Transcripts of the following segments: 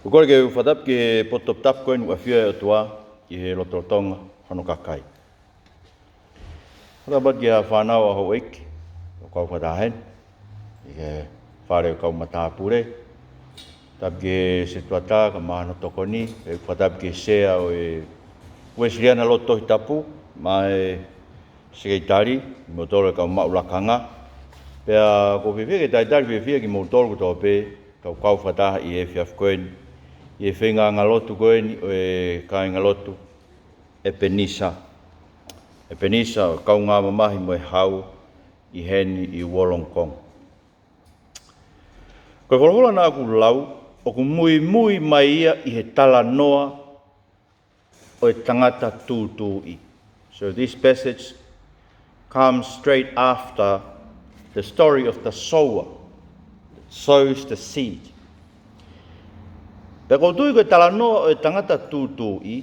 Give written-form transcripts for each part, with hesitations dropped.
Ko kore ke whatap ke potop tap koen ua whia o tua i he lototonga whanu kakai. Whakabat ki a whanau a ho eik, o kau whatahen, i he whare o kau matapure. Tap ke se tuata ka mahano tokoni, e whatap ke sea o e Wesleyana loto hi tapu, ma e sekeitari, mo tolo kau maulakanga. Pea ko whiwhi ke taitari whiwhi ki mo tolo ko tōpe, kau whataha i e whiaf koen, i e whenga ngalotu koen, o e kai ngalotu, e penisa. E penisa, kau ngā mamahi mo e hau, i heni i Wollongong. Koe Folofola nā ku lau, o ku mui mai ia i he tala noa o e tangata tūtūi. So this passage comes straight after the story of the sower that sows the seed. Pea ko tui koe tala noa o e tangata tūtūi,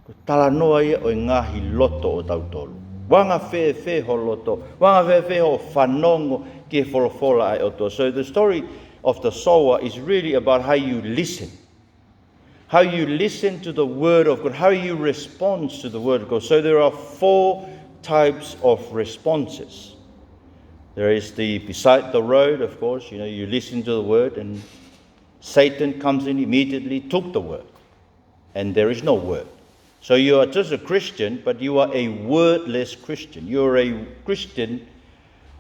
ko tala noa ia o e ngahi loto o tautolu. Wanga whe ho loto, wanga whe ho whanongo ki e Folofola ai oto. So the story of the sower is really about how you listen. How you listen to the word of God, how you respond to the word of God. So there are 4 types of responses. There is the beside the road, of course, you listen to the word and Satan comes in immediately, took the word, and there is no word. So you are just a Christian, but you are a wordless Christian. You are a Christian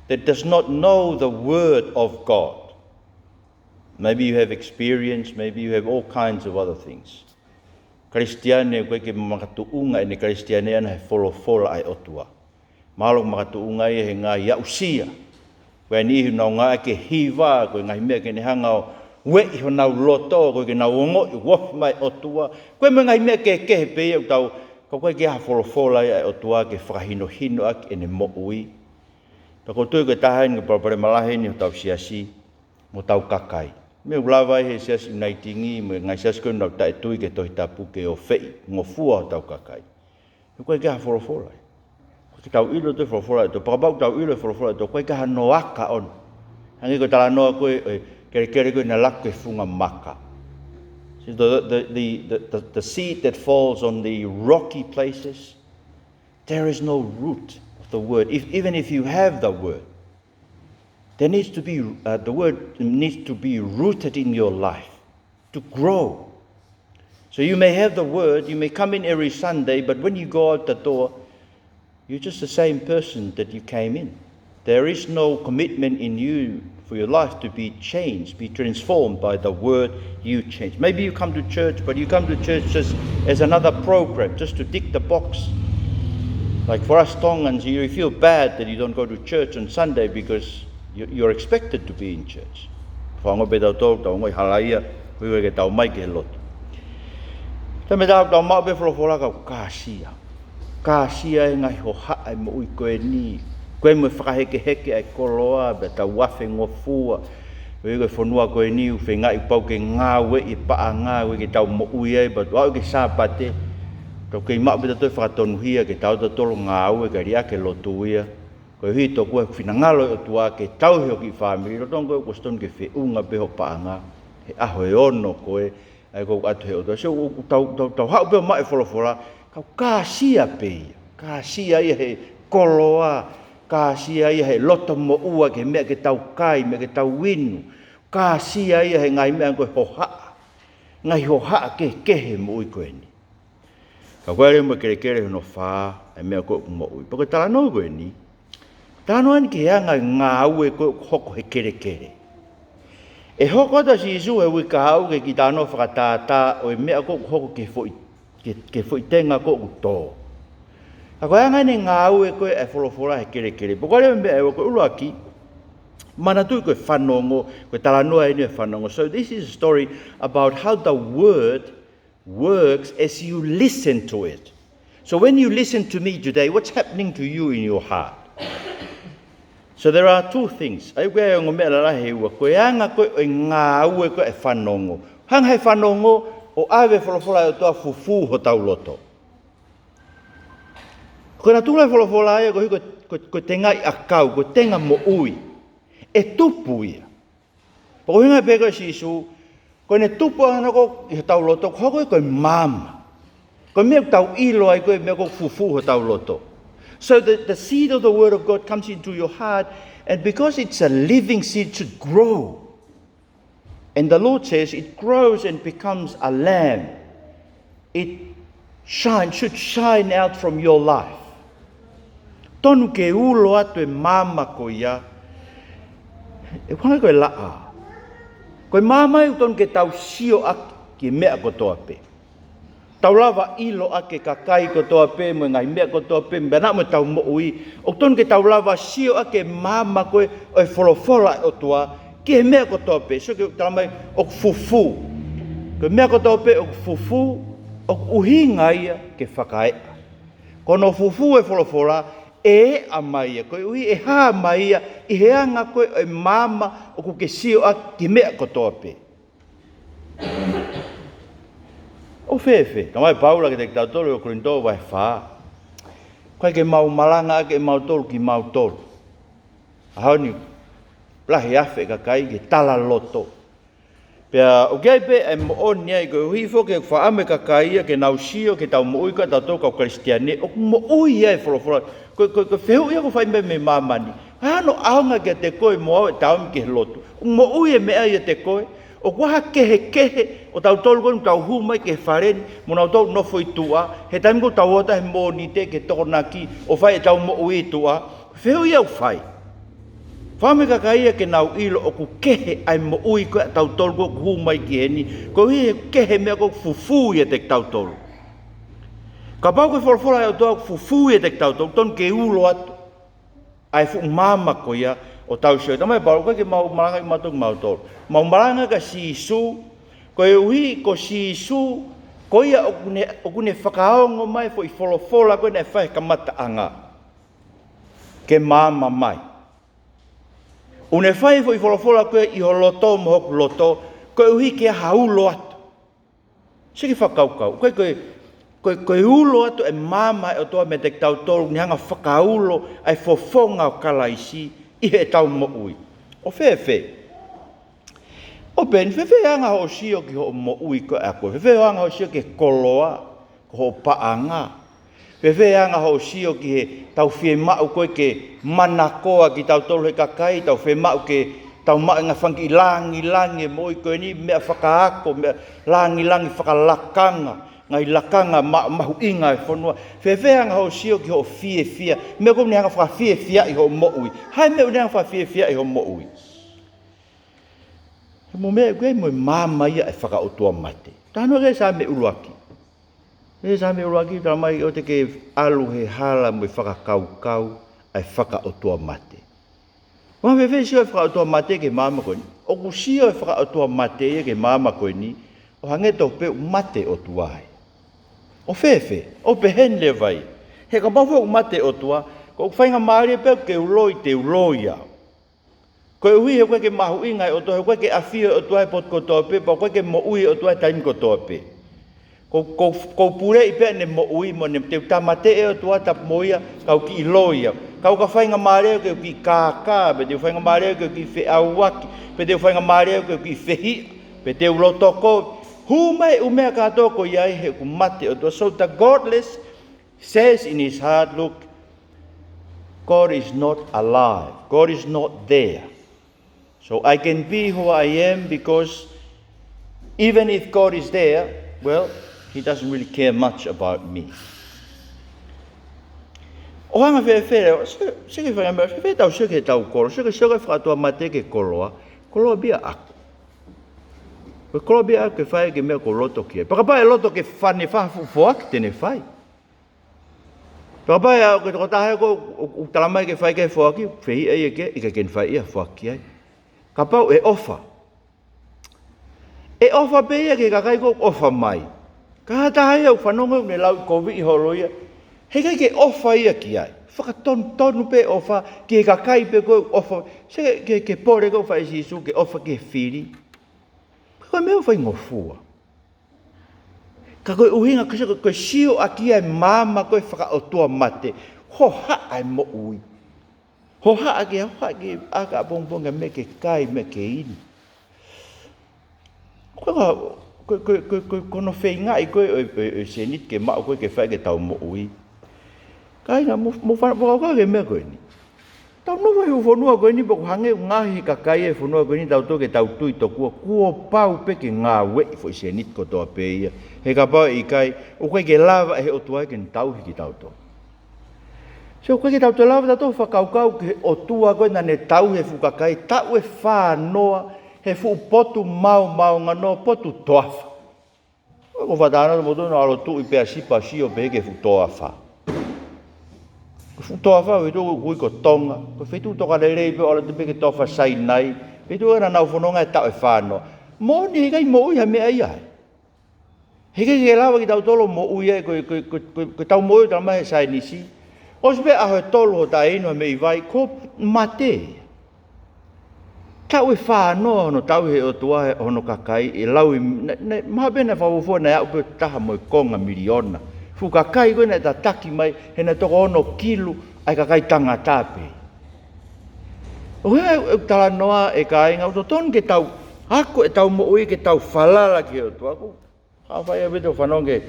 that does not know the word of God. Maybe you have experience, maybe you have all kinds of other things. Kristiane koe ke makatuunga ene Kristiane ana he Folofola ai otua. Mahalo makatuunga he ngā iausia. Koe nihi nau ngā ke hiva, koe ngā himea ke ne hanga o we iho nau loto, koe ke nau ongo i wof mai otua. Koe me ngā himea ke kehe pei au tau, koe ke ha Folofola ai otua ke whakahino hino ak ene mo ui. Tako tui koe tahain ke parapare malahe ni o tau siasi, mo tau kakai. Me ulawai he siasi unai tingi, me ngai siasi koe nau tae tui ke tohi tapu ke o whei, ngofua o tau kakai. Koe ke ha Folofola. Ko te tau ilo te Folofola, to pakabau tau ilo Folofola, to koe ke ha noaka on. Hangi koe tala noa koe, kere koe na laku e funga maka. So the seed that falls on the rocky places, there is no root of the word. Even if you have the word, there needs to be, the word needs to be rooted in your life, to grow. So you may have the word, you may come in every Sunday, but when you go out the door, you're just the same person that you came in. There is no commitment in you for your life to be changed, be transformed by the word you change. Maybe you come to church, but you come to church just as another program, just to tick the box. Like for us Tongans, you feel bad that you don't go to church on Sunday because you're expected to be in church. Whango pe tau tau, tau ngoi halaia, hui ke tau mai ke he loto. Tā me tau mau pe Folofola kau kāsia. Kāsia e ngai ho hae mo ui koe ni. Koe mo whakaheke heke ai koloa, pe tau wafe ngofua. Hui koe whanua koe ni, uwhi ngai pau ke ngaue i paa ngaue ke tau mo ui ai, but wau ke sāpate. Tau kei mau pe tau whakatonuhia ke tau tolo ngaue ke ria ke loto uia. Koe hito koe whinangalo o tua ke tauhio ki whamiri, roton koe koston ke whiunga peho paanga, he aho e ono koe, ai koe atu he o tua. So tau hau peho mai Folofola, kau kāsia peia, kāsia ia he koloa, kāsia ia he loto mo ua ke mea ke tau kai, mea ke tau winu, kāsia ia he ngai mea koe hohaa, ngai hohaa ke kehe mo ui koe ni. Kau koe reo mo kere hono whaa, ai mea koe mo ui. Pako tala no koe ni, tāno ani ke anga ngaue koe hoko he kere. E hoko ta si isu e wika hau ke ki tāno whakatātā o e mea koe hoko ke whoitenga koe tō. A koe anga ne ngaue koe e Folofola he kere. Poko reo mea e koe uruaki, mana tui koe whanongo, koe tala noa e ni e whanongo. So this is a story about how the word works as you listen to it. So when you listen to me today, what's happening to you in your heart? So there are 2 things. Ai koe e ngomea la he ua, koe anga koe o ngā ue koe e whanongo. Hanga he whanongo o awe Folofola e toa fufu ho tau loto. Koe na tūlai Folofola e koe te ngai akau, koe tenga mo ui. E tupu ia. Pako hinga pēkoe si isu, Koe ne tupu ana ko i tau loto, koe mama. Koe mea tau ilo ai koe mea ko fufu ho tau loto. So the seed of the word of God comes into your heart, and because it's a living seed, it should grow. And the Lord says it grows and becomes a lamb. It should shine out from your life. Tonu ke ulo atu e mama ko ia, e whanga koe laa. Koe mama e tonu ke tau sio aki ki mea ko toa pe. Tau lava ilo ake kakai ko toa pe, mo ngai mea ko toa pe, mbena mo tau mo ui. O tonu ke tau lava sio ake mama koe o e folofola o toa, ki he mea ko toa pe. So ke talamai o fufu. Koe mea ko toa pe o fufu, o uhinga ia ke whakaea. Kono fufu e folofola, e a maia, koe ui e ha maia, i he anga koe e mama o ku ke sio a ki mea kotoa pe. O fefe, ka mai Paula ke te kitau tolu o Korinto vai wha. Koe ke mau malanga ke mau tolu ki mau tolu. Ahoni, lahi afe ka kai ke tala loto. Pea o gai pe e mo oni ai koe hui fo ke whaame ka kai ke nau sio ke tau mo ui ka tau tau kau kristiane, o mo ui ai folofola. Koe whehu ia ko whai me mamani. Hano aonga ke te koe mo au e taumi ke lotu. Mo ui e mea ia te koe. O waha kehe o tau tolu koe tau humai ke whareni. Mo nau tau nofo i tua. He taimi ko tau ota he mōni te ke tōna ki. O whai e tau mo ui i tua. Whehu ia u whai. Whame ka ia ke nau ilo o ku kehe ai mo ui koe tau tolu koe humai ki heni. Ko hi he kehe mea koe fufu ia te tau tolu. Ka pau koe Folofola e o toa fufu e te tau tau, ton ke ulo atu. Ai fu mama ko ia o tau sio. Tamai pau koe ke mau maranga ki matuk mau tolu. Mau maranga ka sisu, koe uhi ko sisu, ko ia o kune whakaongo mai fo i Folofola koe ne whae ka mata anga. Ke mama mai. Une whae fo i Folofola koe i ho loto mo hoku loto, koe uhi ke haulo atu. Siki whakaukau, koe ulo atu e mama e o toa me te tau tolu ni hanga whakaulo ai fofonga o kalaisi i he tau mo ui. O fefe. O ben, fefe anga ho sio ki ho mo ui ko a koe. Fefe anga ho sio ki koloa, ko ho paanga. Fefe anga ho sio ki he tau fie mau koe ke manakoa ki tau tolu he kakai, tau fie mau ke tau maa ngā whanki langi mo i koe ni mea whakaako, mea langi whakalakanga. Ngai lakanga mahu inga e whanua. Whewheanga ho sio ki ho fia. Mea kou ni hanga whaka fia i ho moui. Hai mea ni hanga whaka fia i ho moui. He mo mea koe mo mama ia e whaka otua mate. Tāno re sa me uluaki. Re sa me uluaki tala mai o te ke alu he hala mo i whaka kau ai whaka otua mate. Wa whewhe sio e whaka otua mate ke mama koe ni. O ku sio e whaka otua mate ia ke mama koe ni. O hangeto pe mate o tuai. O fefe, o pehen le vai. He ka mawha o mate o tua, ko whainga maari pe ke uloi te uloi au. Ko ui he koe ke mahu ingai o tua, he koe ke awhia o tua e pot kotoa pe, pa koe ke mo ui o tua e taim kotoa pe. Ko pure i pe ne mo ui mo ne te tamate e o tua tap moia, kau ki iloi au. Kau ka whainga maari ke ki kākā, pe te whainga maari ke ki whe auaki, pe te whainga maari ke ki whehi, pe te ulotoko, humai umea katoa ko iai he ku mate o tua. So the godless says in his heart, look, God is not alive. God is not there. So I can be who I am because even if God is there, well, he doesn't really care much about me. O hanga whewhere, seke whangamea, whewhere tau seke tau koro, seke whakatoa mate ke koloa bia aku. Ko kolobia ke fai ke mea ko loto ki. Pakapa e loto ke whane whafufuak tene whai. Pakapa e ke tahe ko talamai ke whai ke whuaki, whehi e ke, i ke ken whai ia whuaki ai. Kapau e ofa. E ofa pe ia ke kakai ko ofa mai. Ka tahe au whanonga ne lau COVID i holoia. He kai ke ofa ia ki ai. Whakatonu pe ofa, ke kakai pe ko ofa. Se ke pore ko whai sisu ke ofa ke whiri. Koe mea whai ngofua. Ka koe uhinga koe sio aki ai mama koe whakaotua mate. Ho haa ai mo ui. Ho haa ki aka bongbonga me ke kai me ke ini. kono whainga I koe o senit ke mao koe ke whae ke tau mo ui. Kai nga mo whakauka ke mea koe ni. Tau noa he whanua koe ni pako hange ngahi kakai e whanua koe ni tau toke tau tui to kua pau pe ke ngaue I fo I senit ko toa pe ia. He ka pau I kai o koe ke lava he o tuai ke tau hiki tau to. So koe ke tau te lava tau whakaukau ke o tua koe na ne tau he fukakai tau e whanoa he fu potu mau ngano potu toafa. Ko whatana mo tōna alo tu I pēa sipa si o pēke fu toafa. Fu toafa we tōku kui ko tonga. Ko whetu toka lerei pe ola te pēke toafa sai nai. Whetu era nau whanonga e tau e whanoa. Mo ni hekai mo ui ha mea ia. Hekai ke lawa ki tau tolo mo ui e ko tau mo ui tala mahe sai nisi. O sepe aho e tolo ho ta ino me I vai ko mate. Tau e whanoa no tau he o tua he ono kakai e lau I maha bena whawofua na au pe taha mo I konga miliona. Fu kakai koe na ta taki mai he na toko ono kilu ai kakai tangata pe. O hea e tala noa e ka inga uto ton ke tau ako e tau mo ui ke tau whalala ki o tua ko. Ka whai a beto whanonge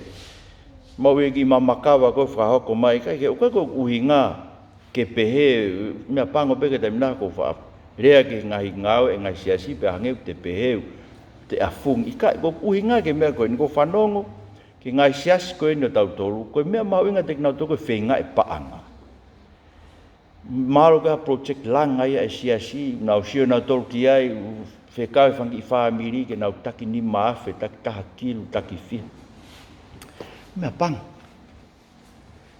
mo ui ki mamakawa koe whahoko mai kai ke uka ko uhinga ke pehe mea pango peke taimina ko wha rea ke ngahi ngau e ngai siasi pe hangeu te peheu te afung ika ko uhinga ke mea koe ni ko whanongo ke ngai siasi koe no tau tolu koe mea mau inga te kinau toko whenga e paanga maro ka project langa ia e siasi nau sio nau tolu ki ai whekau whangi I whamiri ke nau taki ni maafe taki taha kilu taki fi mea panga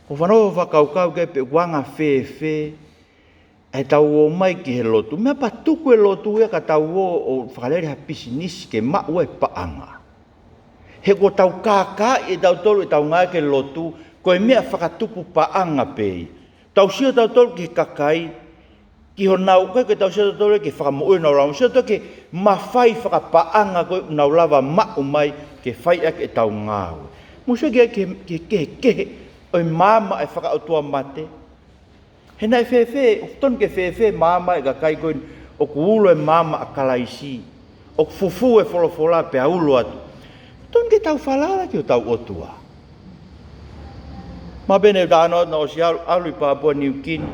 ko whanongo whakaukau ke pe wanga whe e tau o mai ki he lotu. Mea pa tuku e lotu ea ka tau o whakalere ha pisinisi ke mau e paanga. He ko tau kaka e tau tolu e tau ngai ke lotu ko e mea whakatupu paanga pei. Tau sio tau tolu ki kakai ki ho nau koe ke tau sio tau tolu ke whakamoe nau rama. Sio tau ke mawhai whakapaanga koe nau lava mau mai ke whai ake e tau ngau. Musio ke oi mama e whakautua mate. He nai whewhe, ton ke whewhe mama e ka kai koe o kuulo e mama a kalaisi. O fufu e Folofola pe aulo atu. Ton ke tau whalala ki o tau otua. Ma bene o tāna na o si alu I Papua New Guinea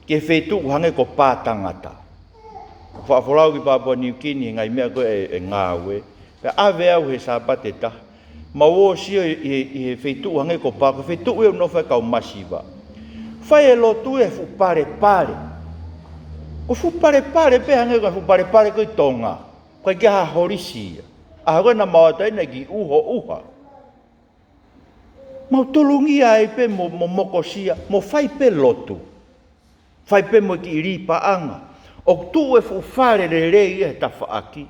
ke whetu hange ko pātangata. Whaafolau ki Papua New Guinea ngai mea koe e ngaue. Pe ave au he sāpate ta. Ma o sio I he whetu hange ko pāko. Whetu e unofa kau masiva. Whai e lotu e fu pare. O fu pare pe hange ko fu pare koe tonga. Koe ki ha horisia. A koe na maotai na ki uha. Mau tolungi ai pe mo mokosia. Mo whai pe lotu. Whai pe mo ki iri paanga. O tu e fu whare re rei e ta whaaki.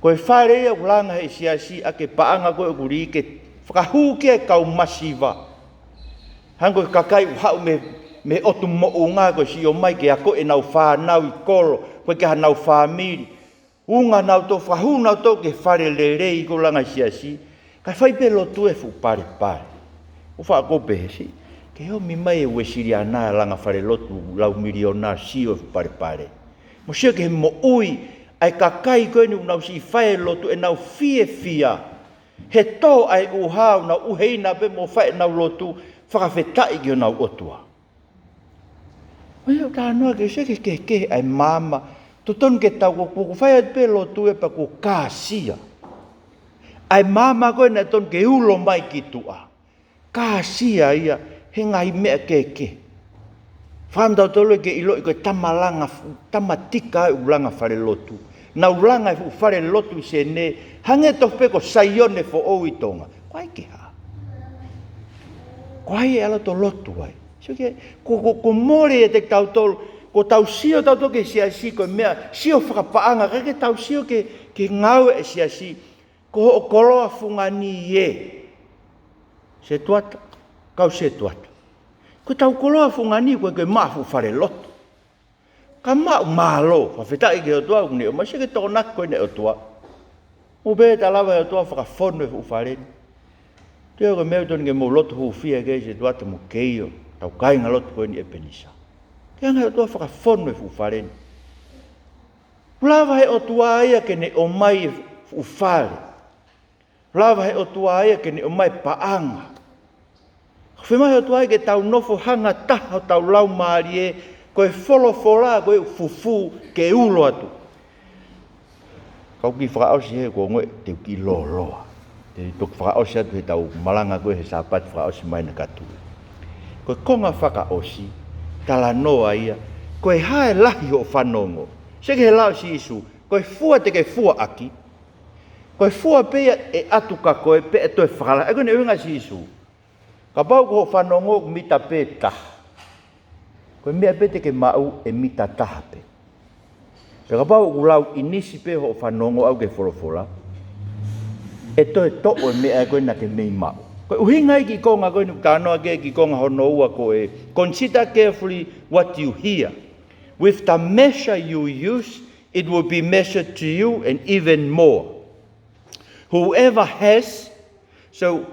Koe whare e ulanga he siasi ake paanga koe kuri ke whakahu ke kau masiva. Hango kakai hau me otu mo'unga ko si o mai ke ako e nau whanau I kolo, koe ke hanau whamiri. Unga nau to whahu nau to ke whare le rei ko langa siasi. Kai whai pe lotu e fu pare. O whako pehesi. Ke heo mi mai e wesiri ana langa whare lotu lau miliona si o fu pare. Mo sio ke he mo ui ai kakai koe ni unau si whae lotu e nau fia. He tō ai uhau na uheina pe mo whae nau lotu whakawhetai ki o nau otua. Oia tā noa ke se ke ai mama, to tonu ke tau ko whai at pe lotu e pa ko kāsia. Ai mama koe na tonu ke ulo mai ki tua. Kāsia ia, he ngai mea ke. Whamdau tolu ke ilo I koe tamatika e ulanga whare lotu. Na ulanga e whare lotu I se ne, hange toh pe ko saione fo o I tonga. Kwai ke ha. Kwai e ala to lotu ai. So ke ko more e te tau tolu, ko tau sio tau toke siasi ko mea sio whakapaanga, ke tau sio ke ngaue e siasi, ko o koloa fungani e. Se tuata, kau se tuata. Ko tau koloa fungani koe ke mafu whare lotu. Ka mau malo, whawhetai ke o tua kune o, ma se ke tōnak koe ne o tua. Ube ta lawa e o tua whakafono e whareni. Teo ke meo toni ke mo lotu hufia ke se tuata mo keio, tau kainga lotu koe ni e penisa. Ke anga o tua whakafono e whareni. Pulawa he o tua ia ke ne o mai ufale. Lava he o tua ia ke ni o mai paanga. Whi mai o tua ia ke tau nofo hanga taha o tau lau maari e koe folofola koe fufu ke ulo atu. Kau ki whakaosi he ko ngoe te ki loa. Te tuk whakaosi atu he tau malanga koe he sapat whakaosi mai na katu. Koe konga whakaosi, tala noa ia, koe hae lahi o whanongo. Seke he lao si isu, koe fua te ke fua aki, koe fua pea e atu ka koe pe e toi whakala. Eko ne unga si isu, ka pau ko whanongo mita pe taha. Koe mea pe te ke mau e mita taha pe. Pe ka pau ulau inisi pe ho whanongo au ke Folofola, e toi to'o e mea koe na ke mei mau. Koe uhingai ki konga koe ni kanoa ke ki konga hono ua koe. Consider carefully what you hear. With the measure you use, it will be measured to you and even more. Whoever has, so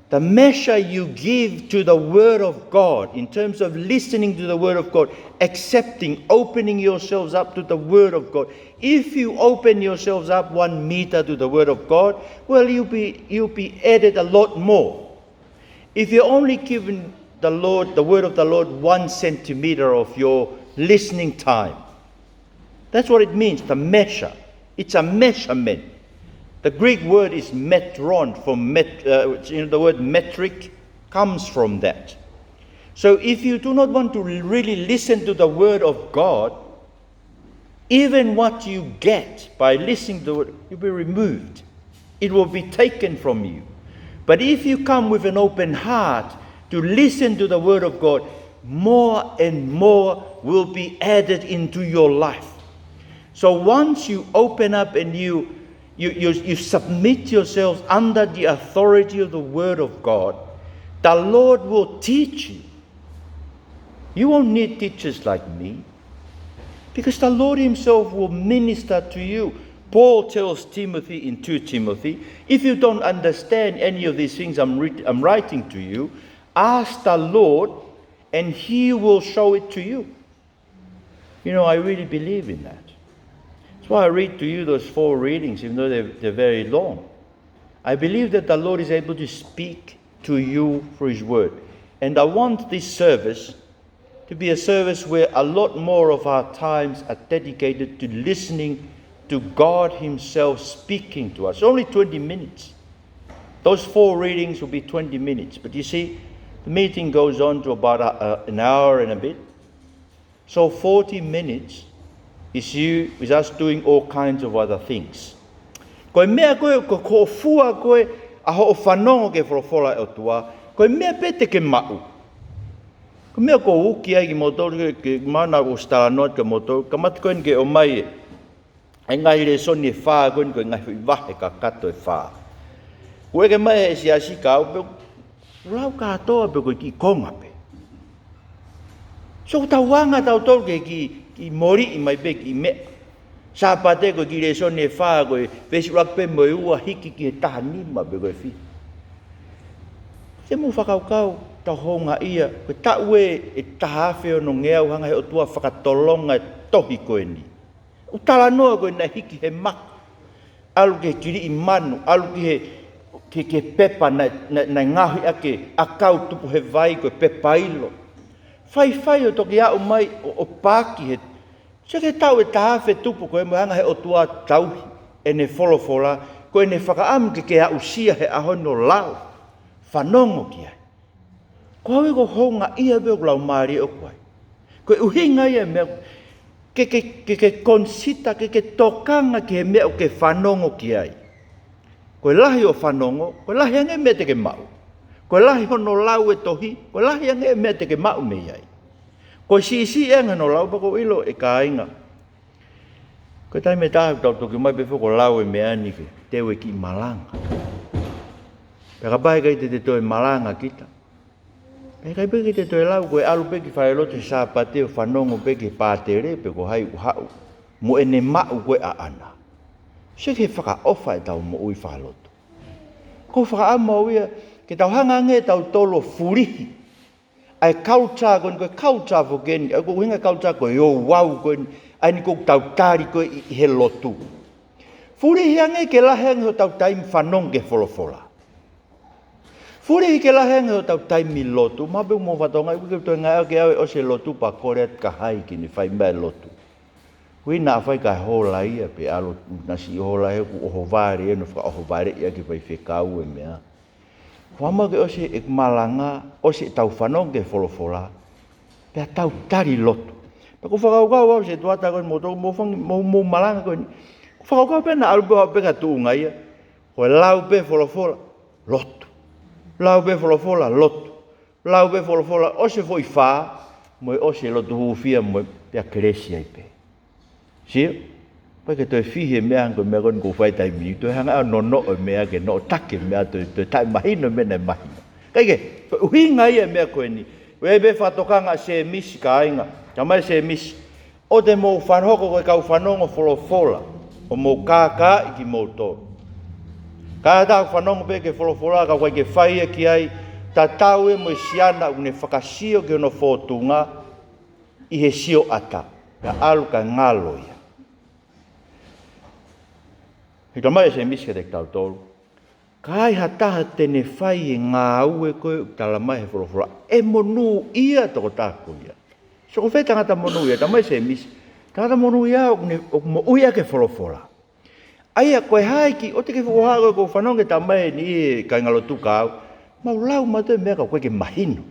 the measure you give to the Word of God, in terms of listening to the Word of God, accepting, opening yourselves up to the Word of God. If you open yourselves up 1 meter to the Word of God, well, you'll be added a lot more. If you're only given the Word of the Lord 1 centimeter of your listening time, that's what it means, the measure. It's a measurement. The Greek word is metron, the word metric comes from that. So if you do not want to really listen to the Word of God, even what you get by listening to it will be removed. It will be taken from you. But if you come with an open heart to listen to the Word of God, more and more will be added into your life. So once you open up and you submit yourselves under the authority of the Word of God, the Lord will teach you. You won't need teachers like me, because the Lord Himself will minister to you. Paul tells Timothy in 2 Timothy, if you don't understand any of these things I'm writing to you, ask the Lord and He will show it to you. You know, I really believe in that. That's why I read to you those 4 readings, even though they're very long. I believe that the Lord is able to speak to you through His Word. And I want this service to be a service where a lot more of our times are dedicated to listening to God Himself speaking to us. Only 20 minutes. Those 4 readings will be 20 minutes. But you see, the meeting goes on to about an hour and a bit. So 40 minutes is us doing all kinds of other things. Koe mea koe ko fua koe a ho whanongo ke Folofola o tua, koe mea pete ke mau. Koe mea ko uki ai ki motoru ke mana o staranot ke motoru, ka mati koe ke o mai e ngai le soni e whaa koe koe ngai hui wahe ka kato e whaa. Koe ke mai e si asi ka au pe, rau katoa pe koe ki konga pe. So tau wanga tau tolu ke ki mori I mai pe ki mea. Sa pate koe ki le soni e whaa koe, pesi rak pe moi ua hiki ki he taha nima pe koe fi. Se mu whakaukau tau honga ia, koe tau e taha awheo no ngeau hanga he o tua whakatolonga tohi koe ni. Utala noa koe na hiki he maka. Alu ke kiri I manu, alu ki he pepa na ngahi ake, akau tupu he vai koe pepa ilo. Whai o toki au mai o pāki he. Se ke tau e tāwhe tupu koe mo hanga he o tua tauhi e ne Folofola, koe ne whakaamu ke au sia he ahono lau. Whanongo ki ai. Ko hau ko honga ia beo lau maari o koe. Koe uhinga ia mea, ke konsita, ke tokanga ke he mea o ke whanongo ki ai. Koe lahi o whanongo, koe lahi ange mea te ke mau. Koe lahi hono lau e tohi, koe lahi ange mea te ke mau me iai. Koe si anga no lau pako ilo e ka inga. Koe tai me tahu tau toki mai pe whoko lau e mea ni ke tewe ki malanga. Peka pai kai te toe malanga kita. Peka kai peki te toe lau koe alu peki whae lote sa pateo whanongo peki pātere pe ko hai uhau. Mo ene mau koe a ana. Se ke whaka ofa e tau mo ui whaloto. Ko whaka ama uia ke tau hanga nge tau tolo furihi. Ai kauta koe kauta whokeni. Ai ko hinga kauta koe o wau koe. Ai ni ko tau tari koe I he lotu. Furi hiange ke laheng ho tau taim whanong ke Folofola. Furi ke laheng ho tau taim mi lotu. Mabe mo whatonga iku ke toi ngai ke awe o se lotu pa koreat ka hai ki ni whai mai lotu. Hui nā whai ka hola ia pe alo nasi hola he ku oho vare e no whaka oho vare ia ki whai whekau e mea. Whama ke o se ek malanga o se tau whanong ke Folofola. Pea tau tari lotu. Pea ku whakaukau au se tuata koe mo malanga koe ni. Whakaukau pe na alupe hau pe ka tuunga ia. Koe lau pe Folofola, lotu. Lau pe Folofola, lotu. Lau pe Folofola, o se foi wha, moe o se lotu huufia moe pea keresi ai pe. Sia, pai ke toi fihe mea koe mea koe kou whai tai mini, toi hanga au no e mea ke no take mea toi tai mahino mea nei mahino. Kaike, uhinga ia mea koe ni, webe whatokanga se misi ka ainga, tamai se misi, o te mou whanhoko koe kau whanongo Folofola, o mou kākā iki mou tō. Kā tāku whanongo pe ke Folofola, ka koe ke whaia ki ai, ta tau e mo siana une whakasio ke ono whotunga, i he sio ata, ka alu ka ngalo ia. He tamai se misi ke te tau tōru. Kai hataha tene whai e ngaue koe tala mai he Folofola. E monu ia toko tāku ia. So ko whai tangata monu ia, tamai se misi. Tangata monu ia o mo uia ke Folofola. Aia koe haiki, o te ke whukoha koe ko whanonge tamai ni e kai ngalo tukau. Mau lau matoi mea koe ke mahino.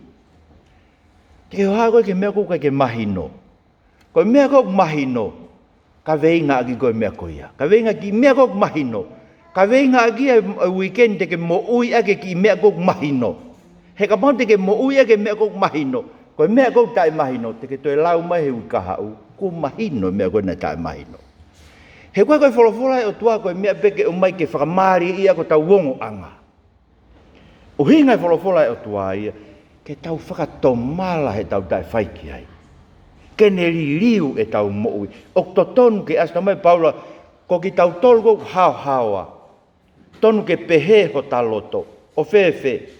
Te ke whukoha koe ke mea koe ke mahino. Koe mea koe mahino. Ka veinga aki koe mea koe ia. Ka veinga ki mea koe mahino. Ka veinga aki a weekend te ke mo ui ake ki mea koe mahino. He ka mau te ke mo ui ake mea koe mahino. Koe mea koe tae mahino. Te ke toi lau mai he ukahau. Ko mahino mea koe na tae mahino. He koe koe Folofola e o tua koe mea peke o mai ke whakamari ia ko tau wongo anga. O hinga e Folofola e o tua ia. Ke tau whakatomala he tau tae whaiki ai. Kene ririu e tau moui. O totonu ke asta mai Paula, ko ki tau tolu ko hao haoa. Tonu ke pehe ho taloto, o fefe.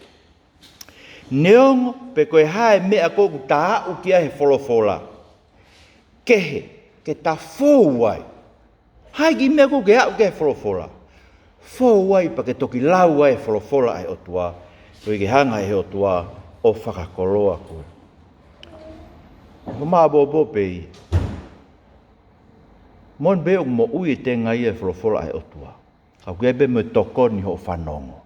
Neongo pe koe hae mea koku ta au kia he Folofola. Kehe, ke ta fōuai. Hai ki mea koku ke au ke he Folofola. Fōuai pa ke toki lau ai Folofola ai o tua. Koe ke hanga he o tua o whakakoloa koe. Ko maa bobo pei. Mon be o mo ui te ngai e Folofola ai o tua. Kau kebe me tokoni ho whanongo.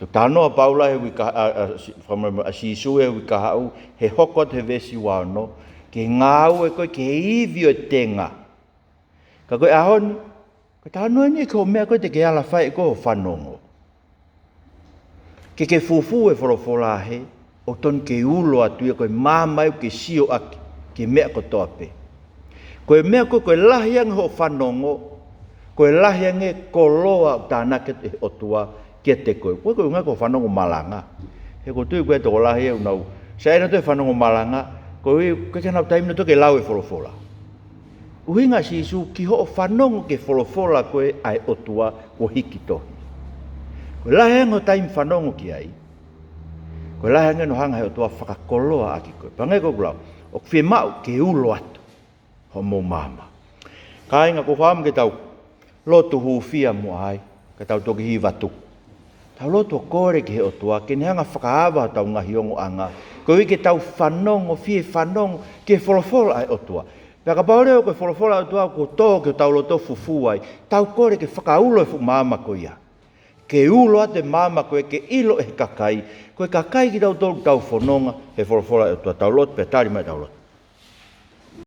To tanoa Paula he wika a sisu he wika hau he hokot he vesi wano ke ngau e koe ke iwi o tenga. Ka koe ahoni, ka tanoa ni ko mea koe te ke ala whai ko ho whanongo. Ke fufu e Folofola he, o ton ke ulo atu e koe mamai ke sio aki, ke mea ko toa pe. Koe mea koe lahiang ho whanongo, koe lahiang e koloa tānaket e o tua ke te koe. Koe unga ko whanongo malanga. He ko tui koe toko lahiang unau. Sa ena toi whanongo malanga, koe kenau taimina toke lau e Folofola. Uhinga si isu ki ho whanongo ke Folofola koe ai o tua ko hiki tohi. Koe lahiang ho taim whanongo ki ai. Koe lahiang e no hanga he o tua whakakoloa aki koe. Pangai ko kulau, o kwhi mau ke ulo atu. Ho mo mama. Kāinga ko whaam ke tau lotu huufia mua ai, ke tau toki hi watu. Tau lotu o kore ki he o tua, ke neanga whakaawa tau ngahi ongo anga. Ko ke tau whanongo, fie whanongo, ke Folofola ai o tua. Pea ka paureo ke Folofola o tua, ko tō ke tau loto fufu ai, tau kore ke whakaulo e fu mama ko ia. Ke ulo ate mama koe ke ilo e kakai, koe kakai ki tau tolu tau whanonga, he Folofola ai o tua, tau lotu, pea tari mai tau lotu.